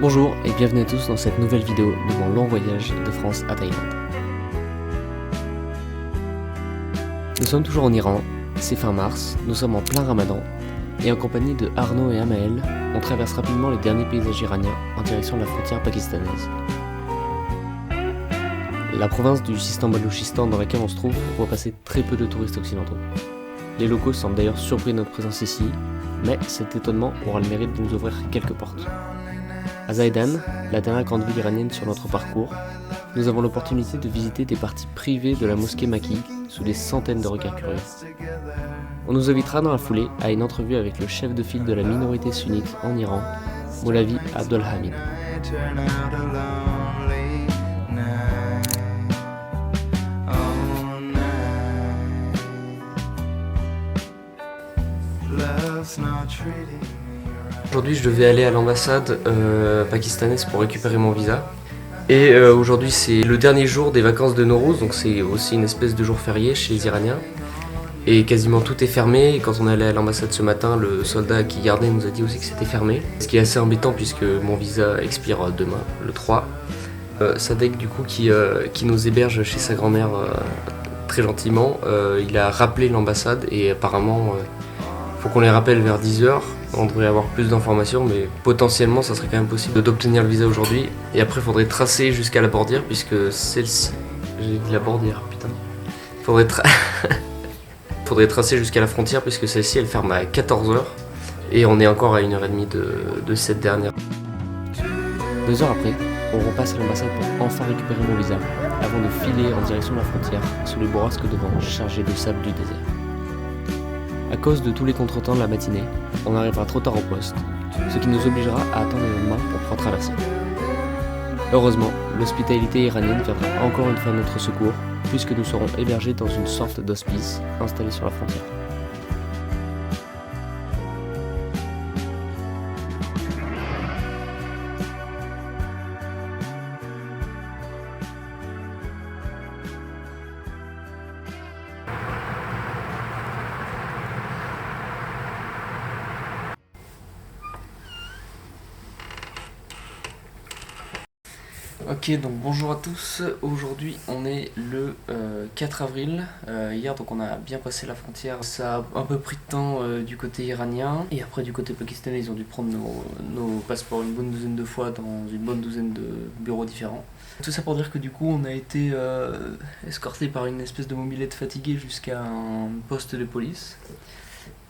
Bonjour et bienvenue à tous dans cette nouvelle vidéo de mon long voyage de France à Thaïlande. Nous sommes toujours en Iran, c'est fin mars, nous sommes en plein ramadan et en compagnie de Arnaud et Amael, on traverse rapidement les derniers paysages iraniens en direction de la frontière pakistanaise. La province du Sistan-Balochistan dans laquelle on se trouve voit passer très peu de touristes occidentaux. Les locaux semblent d'ailleurs surpris de notre présence ici, mais cet étonnement aura le mérite de nous ouvrir quelques portes. À Zahedan, la dernière grande ville iranienne sur notre parcours, nous avons l'opportunité de visiter des parties privées de la mosquée Makki sous des centaines de regards curieux. On nous invitera dans la foulée à une entrevue avec le chef de file de la minorité sunnite en Iran, Moulavi Abdolhamid. Aujourd'hui, je devais aller à l'ambassade pakistanaise pour récupérer mon visa. Et aujourd'hui, c'est le dernier jour des vacances de Nowruz, donc c'est aussi une espèce de jour férié chez les Iraniens. Et quasiment tout est fermé. Et quand on est allé à l'ambassade ce matin, le soldat qui gardait nous a dit aussi que c'était fermé. Ce qui est assez embêtant puisque mon visa expire demain, le 3. Sadek, du coup, qui nous héberge chez sa grand-mère très gentiment, il a rappelé l'ambassade et apparemment, faut qu'on les rappelle vers 10h. On devrait avoir plus d'informations, mais potentiellement ça serait quand même possible d'obtenir le visa aujourd'hui. Et après il faudrait tracer jusqu'à la Bordière, puisque celle-ci... J'ai dit la Bordière, putain. Faudrait tracer jusqu'à la frontière, puisque celle-ci elle ferme à 14h. Et on est encore à 1h30 de cette dernière. 2 heures après, on repasse à l'ambassade pour enfin récupérer mon visa, avant de filer en direction de la frontière, sous les bourrasques de vent chargées de sable du désert. À cause de tous les contretemps de la matinée, on arrivera trop tard au poste, ce qui nous obligera à attendre le lendemain pour pouvoir traverser. Heureusement, l'hospitalité iranienne viendra encore une fois à notre secours, puisque nous serons hébergés dans une sorte d'hospice installé sur la frontière. Ok, donc bonjour à tous. Aujourd'hui on est le 4 avril. Hier donc on a bien passé la frontière. Ça a un peu pris de temps du côté iranien. Et après du côté pakistanais ils ont dû prendre nos passeports une bonne douzaine de fois dans une bonne douzaine de bureaux différents. Tout ça pour dire que du coup on a été escorté par une espèce de mobilette fatiguée jusqu'à un poste de police.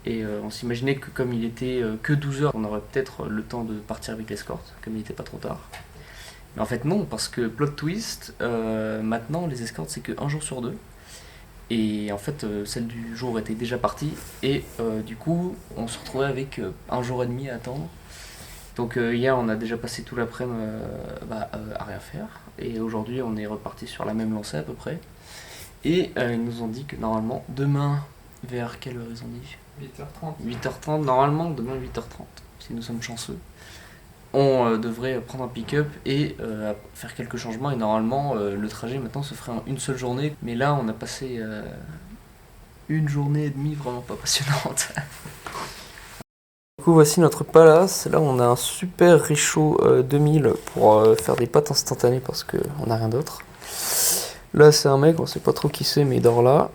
Et on s'imaginait que comme il était que 12 heures, on aurait peut-être le temps de partir avec l'escorte, comme il n'était pas trop tard. Mais en fait non, parce que plot twist, maintenant les escortes c'est que 1 jour sur 2. Et en fait celle du jour était déjà partie et du coup on se retrouvait avec 1 jour et demi à attendre. Donc hier on a déjà passé tout l'après-midi à rien faire. Et aujourd'hui on est reparti sur la même lancée à peu près. Et ils nous ont dit que normalement demain, vers quelle heure ils ont dit ? 8h30, normalement demain 8h30, si nous sommes chanceux. On devrait prendre un pick-up et faire quelques changements et normalement le trajet maintenant se ferait en une seule journée, mais là on a passé une journée et demie vraiment pas passionnante. Du coup voici notre palace, là on a un super réchaud 2000 pour faire des pâtes instantanées parce qu'on n'a rien d'autre. Là c'est un mec, on sait pas trop qui c'est mais il dort là.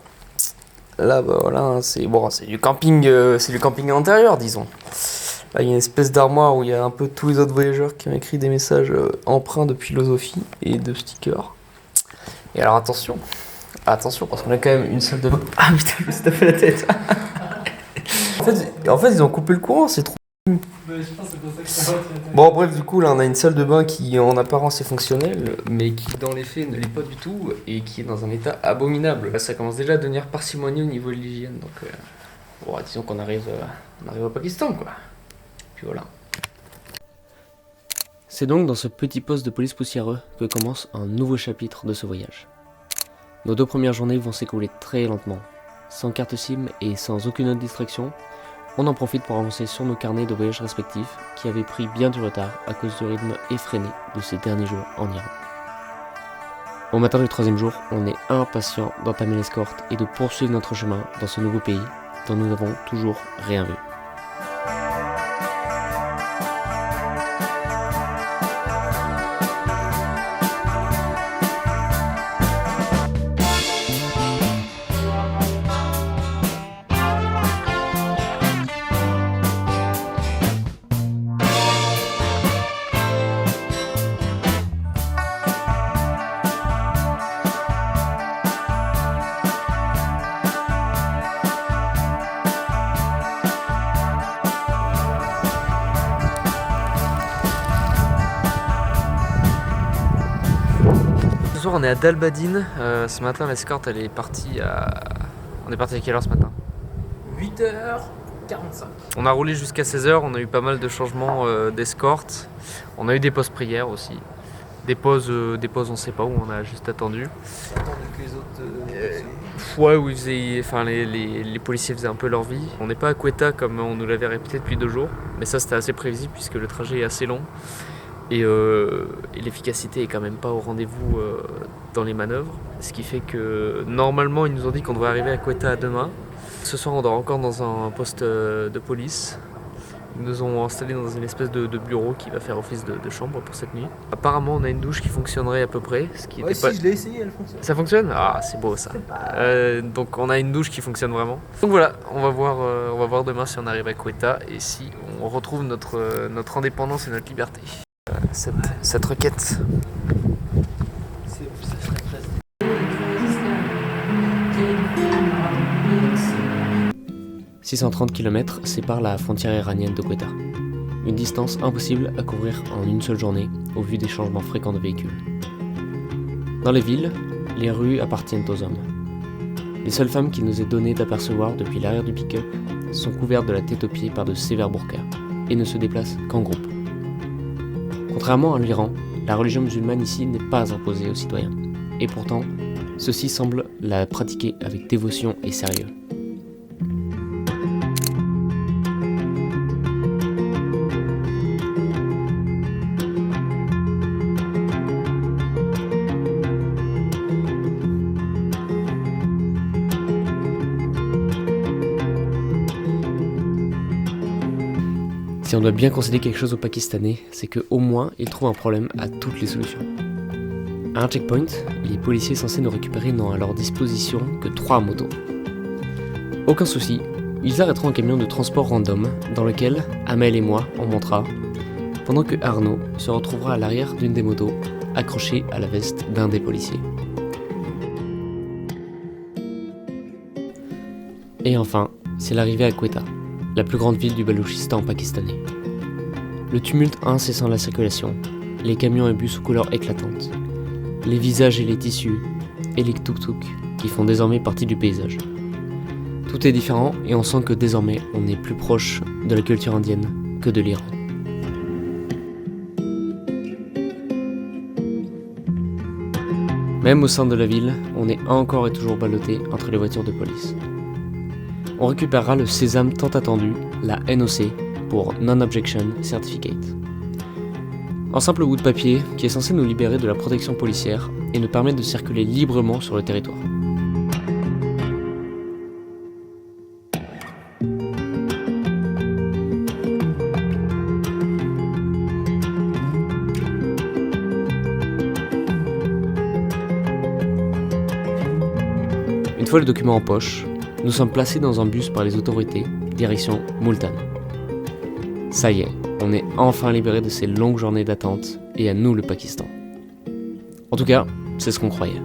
Là bah voilà, c'est du camping, c'est du camping intérieur disons. Là, il y a une espèce d'armoire où il y a un peu tous les autres voyageurs qui ont écrit des messages empreints de philosophie et de stickers. Et alors attention parce qu'on a quand même une salle de bain. Ah putain, je me suis tapé la tête. en fait, ils ont coupé le courant, c'est trop. Bon bref, du coup là on a une salle de bain qui en apparence est fonctionnelle, mais qui dans les faits ne l'est pas du tout et qui est dans un état abominable. Là, ça commence déjà à devenir parcimonieux au niveau de l'hygiène, donc disons qu'on arrive au Pakistan quoi. Puis voilà. C'est donc dans ce petit poste de police poussiéreux que commence un nouveau chapitre de ce voyage. Nos 2 premières journées vont s'écouler très lentement. Sans carte SIM et sans aucune autre distraction, on en profite pour avancer sur nos carnets de voyage respectifs qui avaient pris bien du retard à cause du rythme effréné de ces derniers jours en Iran. Au matin du 3e jour, on est impatient d'entamer l'escorte et de poursuivre notre chemin dans ce nouveau pays dont nous n'avons toujours rien vu. soir on est à Dalbadine. Ce matin l'escorte elle est partie à... On est parti à quelle heure ce matin? 8h45. On a roulé jusqu'à 16h, on a eu pas mal de changements d'escorte. On a eu des pauses prières aussi. Des pauses on sait pas où, on a juste attendu. Attendre que les autres... Ouais, où les policiers faisaient un peu leur vie. On n'est pas à Quetta comme on nous l'avait répété depuis 2 jours. Mais ça c'était assez prévisible puisque le trajet est assez long. Et l'efficacité est quand même pas au rendez-vous dans les manœuvres. Ce qui fait que normalement ils nous ont dit qu'on devrait arriver à Quetta demain. Ce soir on dort encore dans un poste de police. Ils nous ont installés dans une espèce de bureau qui va faire office de chambre pour cette nuit. Apparemment on a une douche qui fonctionnerait à peu près. Ce qui Ouais, était pas... si je l'ai essayé, elle fonctionne. Ça fonctionne? Ah c'est beau ça. Donc on a une douche qui fonctionne vraiment. Donc voilà, on va voir demain si on arrive à Quetta et si on retrouve notre indépendance et notre liberté. Cette requête. 630 km séparent la frontière iranienne de Quetta. Une distance impossible à couvrir en une seule journée au vu des changements fréquents de véhicules. Dans les villes, les rues appartiennent aux hommes. Les seules femmes qu'il nous est donné d'apercevoir depuis l'arrière du pick-up sont couvertes de la tête aux pieds par de sévères burqas et ne se déplacent qu'en groupe. Contrairement à l'Iran, la religion musulmane ici n'est pas imposée aux citoyens, et pourtant, ceux-ci semblent la pratiquer avec dévotion et sérieux. Si on doit bien concéder quelque chose aux Pakistanais, c'est qu'au moins ils trouvent un problème à toutes les solutions. À un checkpoint, les policiers censés nous récupérer n'ont à leur disposition que 3 motos. Aucun souci, ils arrêteront un camion de transport random dans lequel Amel et moi en montera, pendant que Arnaud se retrouvera à l'arrière d'une des motos, accroché à la veste d'un des policiers. Et enfin, c'est l'arrivée à Quetta, la plus grande ville du Baloutchistan pakistanais. Le tumulte incessant de la circulation, les camions et bus aux couleurs éclatantes, les visages et les tissus, et les tuk-tuk qui font désormais partie du paysage. Tout est différent et on sent que désormais on est plus proche de la culture indienne que de l'Iran. Même au sein de la ville, on est encore et toujours ballotté entre les voitures de police. On récupérera le sésame tant attendu, la NOC, pour Non-Objection Certificate. Un simple bout de papier qui est censé nous libérer de la protection policière et nous permettre de circuler librement sur le territoire. Une fois le document en poche, nous sommes placés dans un bus par les autorités, direction Multan. Ça y est, on est enfin libérés de ces longues journées d'attente et à nous le Pakistan. En tout cas, c'est ce qu'on croyait.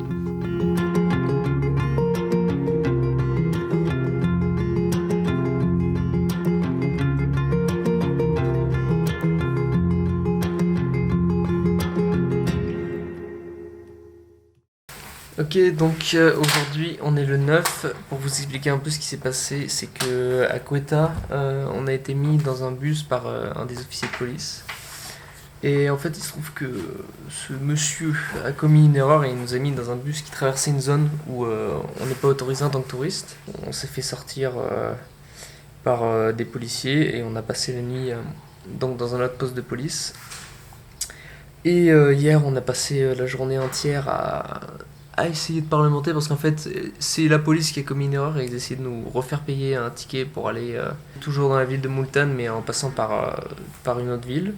Ok, donc aujourd'hui on est le 9. Pour vous expliquer un peu ce qui s'est passé, c'est que à Quetta, on a été mis dans un bus par un des officiers de police. Et en fait, il se trouve que ce monsieur a commis une erreur et il nous a mis dans un bus qui traversait une zone où on n'est pas autorisé en tant que touriste. On s'est fait sortir par des policiers et on a passé la nuit donc dans un autre poste de police. Et hier, on a passé la journée entière à essayer de parlementer parce qu'en fait c'est la police qui a commis une erreur et ils essaient de nous refaire payer un ticket pour aller toujours dans la ville de Multan mais en passant par une autre ville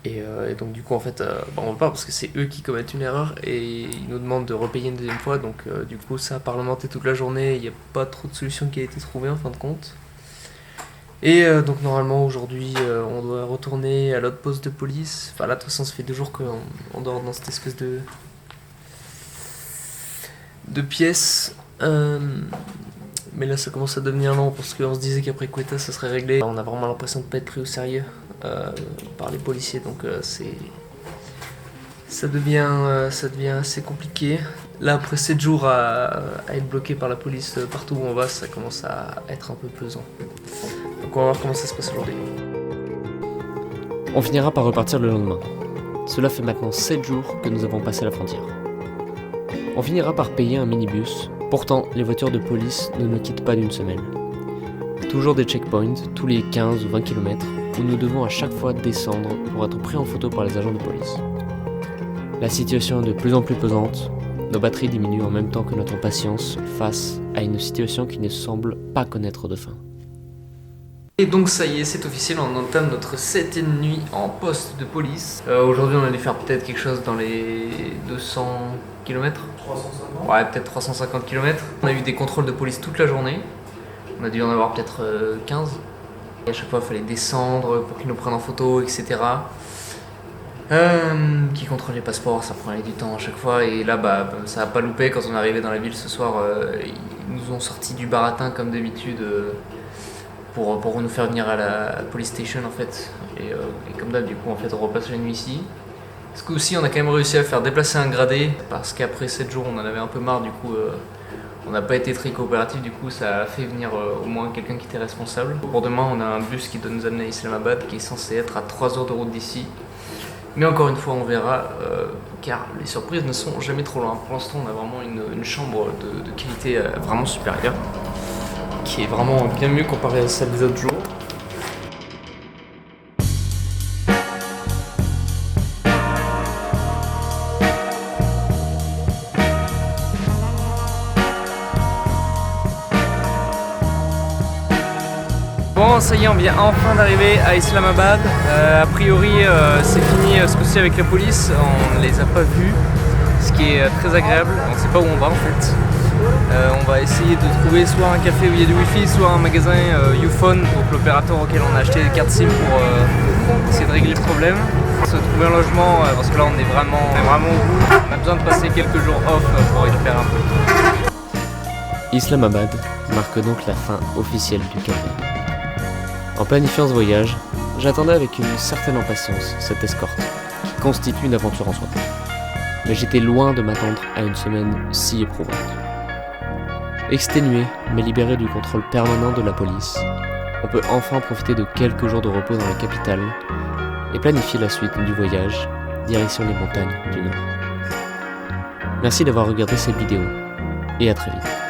et donc du coup en fait on veut pas parce que c'est eux qui commettent une erreur et ils nous demandent de repayer une deuxième fois donc du coup ça a parlementé toute la journée, il n'y a pas trop de solution qui a été trouvée en fin de compte et donc normalement aujourd'hui on doit retourner à l'autre poste de police, enfin là de toute façon ça fait 2 jours qu'on dort dans cette espèce de pièces, mais là ça commence à devenir lent parce qu'on se disait qu'après Quetta ça serait réglé. On a vraiment l'impression de pas être pris au sérieux par les policiers donc ça devient assez compliqué. Là, après 7 jours à être bloqué par la police partout où on va, ça commence à être un peu pesant. Donc on va voir comment ça se passe aujourd'hui. On finira par repartir le lendemain. Cela fait maintenant 7 jours que nous avons passé la frontière. On finira par payer un minibus. Pourtant, les voitures de police ne nous quittent pas d'une semaine. Toujours des checkpoints, tous les 15 ou 20 km, où nous devons à chaque fois descendre pour être pris en photo par les agents de police. La situation est de plus en plus pesante. Nos batteries diminuent en même temps que notre patience face à une situation qui ne semble pas connaître de fin. Et donc ça y est, c'est officiel, on entame notre 7e nuit en poste de police. Aujourd'hui on allait faire peut-être quelque chose dans les 200 km. 350. Ouais, peut-être 350 km. On a eu des contrôles de police toute la journée. On a dû en avoir peut-être 15. Et à chaque fois il fallait descendre pour qu'ils nous prennent en photo, etc. Qui contrôle les passeports, ça prenait du temps à chaque fois. Et là ça a pas loupé, quand on est arrivé dans la ville ce soir, ils nous ont sorti du baratin comme d'habitude. Pour nous faire venir à la police station en fait, et comme d'hab du coup en fait on repasse la nuit ici. Ce coup aussi on a quand même réussi à faire déplacer un gradé parce qu'après 7 jours on en avait un peu marre, du coup on n'a pas été très coopératif, du coup ça a fait venir au moins quelqu'un qui était responsable. Pour demain on a un bus qui doit nous amener à Islamabad qui est censé être à 3 heures de route d'ici, mais encore une fois on verra car les surprises ne sont jamais trop loin. Pour l'instant on a vraiment une chambre de qualité vraiment supérieure, qui est vraiment bien mieux comparé à celle des autres jours. Bon, ça y est, on vient enfin d'arriver à Islamabad. A priori, c'est fini ce coup-ci avec la police, on les a pas vus, ce qui est très agréable. On sait pas où on va en fait. On va essayer de trouver soit un café où il y a du wifi, soit un magasin Ufone, donc l'opérateur auquel on a acheté des cartes SIM pour essayer de régler le problème. Se trouver un logement, parce que là on est vraiment au bout. On a besoin de passer quelques jours off pour récupérer un peu. Islamabad marque donc la fin officielle du café. En planifiant ce voyage, j'attendais avec une certaine impatience cette escorte, qui constitue une aventure en soi. Mais j'étais loin de m'attendre à une semaine si éprouvante. Exténué, mais libéré du contrôle permanent de la police, on peut enfin profiter de quelques jours de repos dans la capitale et planifier la suite du voyage, direction les montagnes du Nord. Merci d'avoir regardé cette vidéo, et à très vite.